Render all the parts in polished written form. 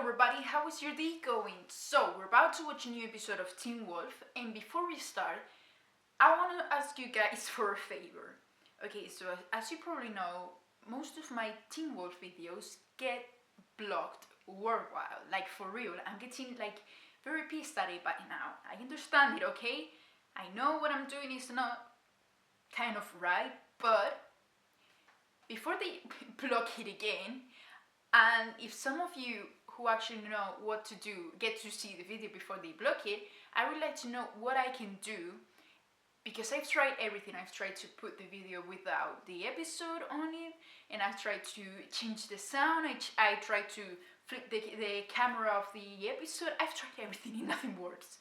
everybody, how is your day going? So, we're about to watch a new episode of Teen Wolf, and before we start, I want to ask you guys for a favor. Okay, so as you probably know, most of my Teen Wolf videos get blocked worldwide, like for real. I'm getting like very pissed at it by now. I understand it, okay? I know what I'm doing is not kind of right, but before they block it again, and if some of you who actually know what to do get to see the video before they block it, I would like to know what I can do, because I've tried everything. I've tried to put the video without the episode on it, and I've tried to change the sound, I tried to flip the camera of the episode. I've tried everything and nothing works.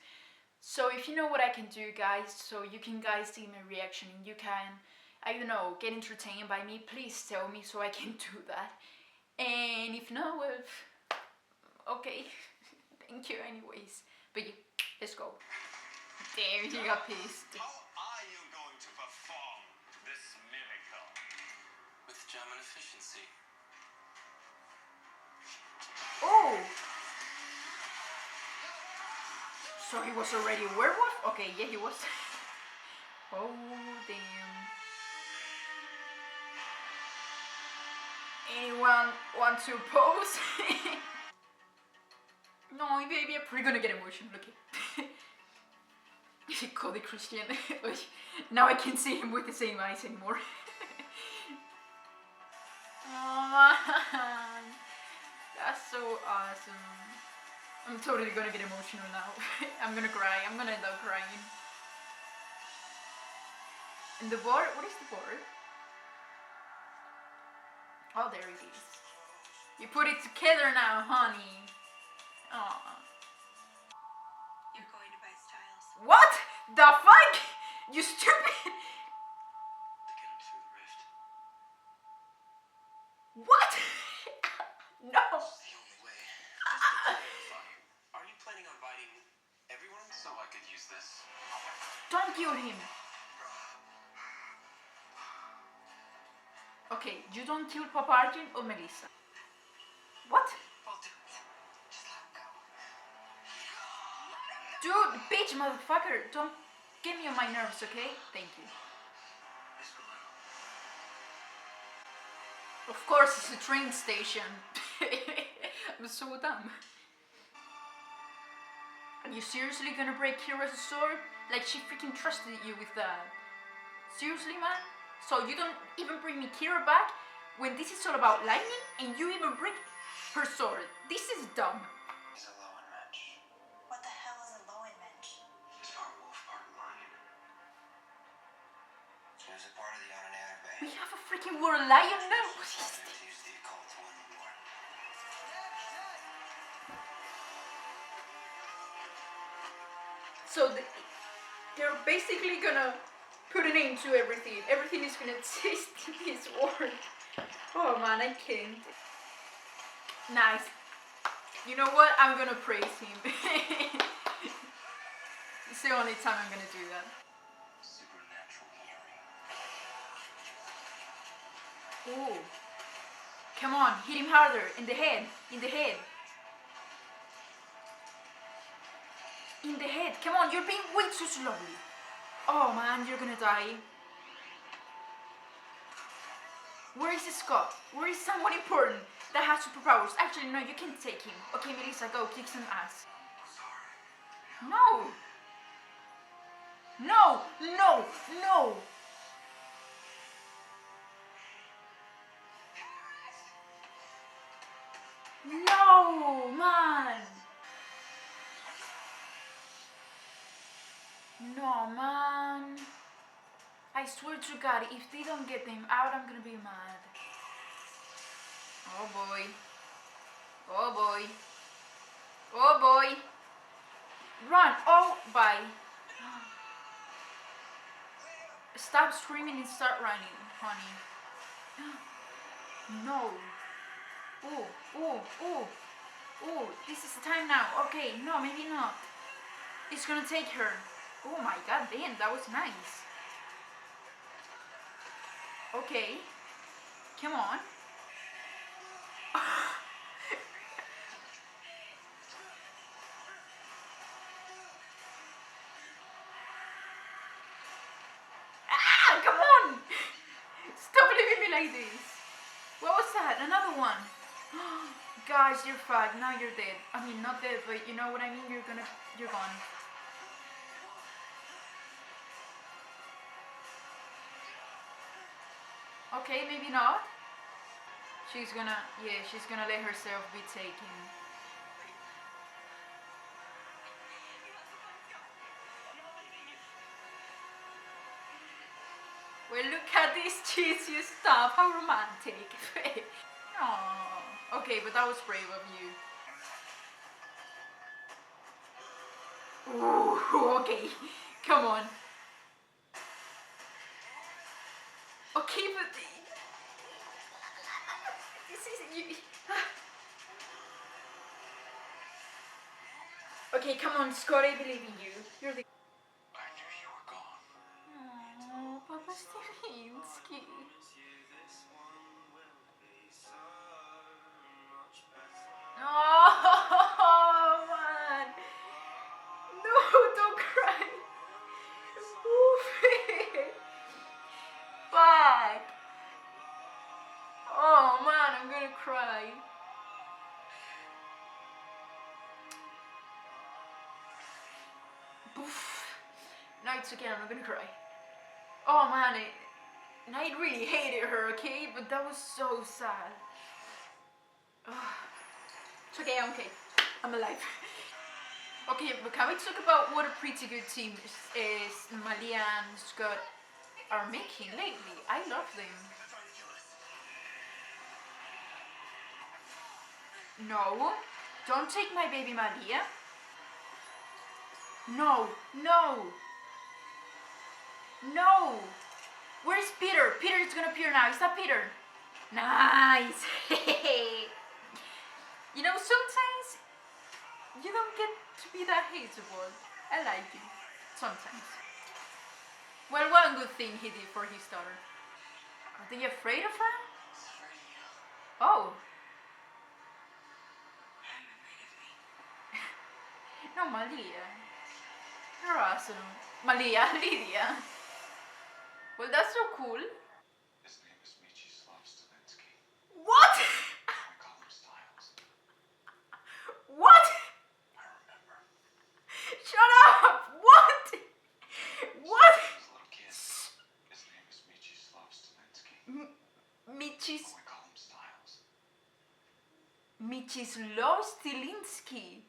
So if you know what I can do, guys, so you can guys see my reaction and you can, I don't know, get entertained by me, please tell me so I can do that. And if not, well, okay, thank you anyways. But yeah, let's go. Damn, he got pissed. How are you going to perform this miracle? With German efficiency. Oh! So he was already a werewolf? Okay, yeah, he was. Oh, damn. Anyone want to pose? No, baby, I'm pretty gonna get emotional. Look at Cody Christian. Now I can't see him with the same eyes anymore. Oh man, that's so awesome. I'm totally gonna get emotional now. I'm gonna cry. I'm gonna end up crying. And the board? What is the board? Oh, there it is. You put it together now, honey. Aww. You're going to buy Styles. What the fuck? You stupid. To get him through the rift. What? No. It's the only way. Just to clarify, are you planning on biting everyone so I could use this? Don't kill him. Okay, you don't kill Papa Arjun or Melissa. What? I'll do it. Just let him go. Dude, bitch, motherfucker, don't get me on my nerves, okay? Thank you. This balloon. Of course, it's a train station. I'm so dumb. Are you seriously gonna break Kira's sword? Like she freaking trusted you with that. Seriously, man? So you don't even bring me Kira back when this is all about lightning, and you even break her sword. This is dumb. He's a Lowen mensch. What the hell is a Lowen mensch? He's part wolf, part lion. He was a part of the Anunnaki. We have a freaking war lion now. What is this? To use the occult to win the war. So they're basically gonna put an end to everything. Everything is gonna taste this word. Oh man, I can't. Nice. You know what? I'm gonna praise him. It's the only time I'm gonna do that. Supernatural hearing. Oh. Come on, hit him harder. In the head. In the head. In the head. Come on, you're being way too slowly. Oh man, you're gonna die. Where is Scott? Where is someone important that has superpowers? Actually, no, you can't take him. Okay, Melissa, go kick some ass. No! No! No! No! No, man! No, man. I swear to God, if they don't get them out, I'm gonna be mad. Oh boy. Oh boy. Oh boy. Run. Oh, bye. Stop screaming and start running, honey. No. Oh, oh, oh. Oh, this is the time now. Okay, no, maybe not. It's gonna take her. Oh my god, damn, that was nice. Okay. Come on. like this? What was that? Another one. Guys, you're fucked. Now you're dead. I mean, not dead, but you know what I mean? You're gone. Okay, maybe not. She's gonna let herself be taken. Well, look at this cheesy stuff. How romantic. Aww. Okay, but that was brave of you. Ooh, okay. Come on. Okay, but this is you. Okay, come on, Scott. I believe in you. You're the. I knew you were gone. Oh, Papa Stilinski. Oh man. No, don't cry. Fuck. Oh man, I'm gonna cry. Poof. No, it's okay, I'm not gonna cry. Oh man, I really hated her, okay? But that was so sad. It's okay, I'm okay. I'm alive. Okay, but can we talk about what a pretty good team is Malia and Scott are making lately? I love them. No, don't take my baby Malia. No, no, no. Where's Peter? Peter is gonna appear now. Is that Peter? Nice. You know, sometimes you don't get to be that hateable. I like you. Sometimes. Well, one good thing he did for his daughter. Are they afraid of her? Oh. No, Malia. You're awesome. Malia, Lydia. Well, that's so cool. His name is Mieczysław Stilinski. What? I call him Styles. What? I remember. Shut up! What? What? His little kid. His name is Mieczysław Stilinski. Mieczysław We call him Styles. Stilinski.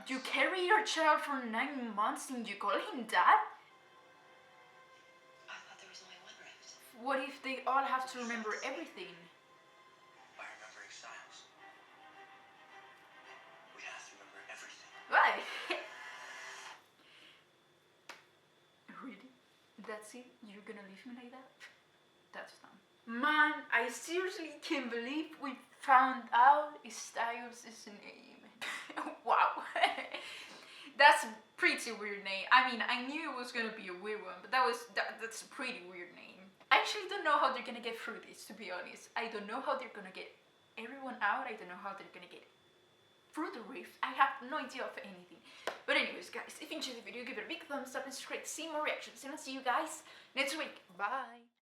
You carry your child for 9 months and you call him dad? I thought there was only one rift. What if they all have to remember everything? By remembering Styles, we have to remember everything. Why? Really? That's it? You're gonna leave me like that? That's fun. Man, I seriously can't believe we found out Styles' name. Wow. That's a pretty weird name. I mean, I knew it was gonna be a weird one, but that's a pretty weird name. I actually don't know how they're gonna get through this, to be honest. I don't know how they're gonna get everyone out. I don't know how they're gonna get through the rift. I have no idea of anything. But anyways, guys, if you enjoyed the video, give it a big thumbs up and subscribe to see more reactions. And I'll see you guys next week. Bye.